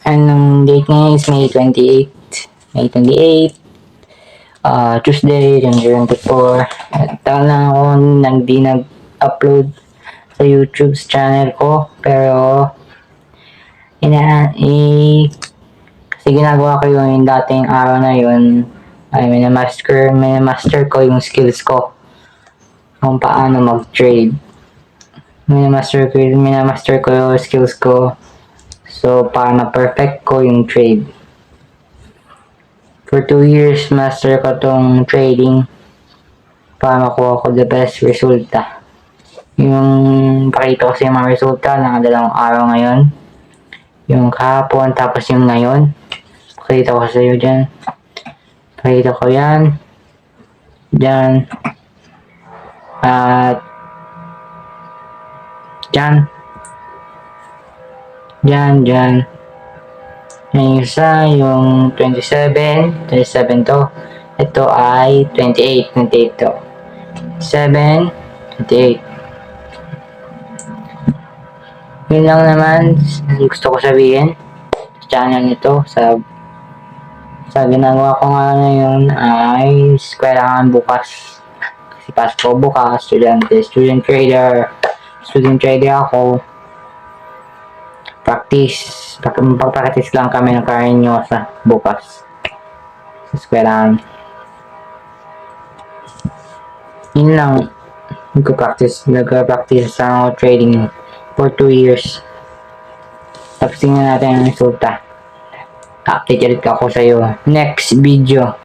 Anong date ngayon is May 28. May 28. Tuesday, 2024. Tagal na ako di nag-upload sa YouTube channel ko. Pero, kasi ginagawa ko yung dating araw na yun. Ay, minamaster ko yung skills ko. Kung paano mag-trade. Minamaster ko yung skills ko. So, para ma-perfect ko yung trade. For 2 years, master ko tong trading para makuha ko the best resulta. Yung pakita ko sa yung mga resulta ng dalawang araw ngayon. Yung kahapon, tapos yung ngayon. Pakita ko sa iyo dyan. Pakita ko yan. Dyan. At dyan. Dyan. Yung isa, yung 27 to. Ito ay 28 to. 7, 28. Yun lang naman gusto ko sabihin sa channel nito. Sa ginagawa ko nga ngayon ay eskwelahan bukas. Kasi pasok ko bukas, student trader ako. Magpa-practice lang kami ng Karinyosa bukas sa eskwelahan. Yun lang. Nagpa-practice sa trading for 2 years. Tapos tingnan natin ang resulta. Update ulit ako sa iyo next video.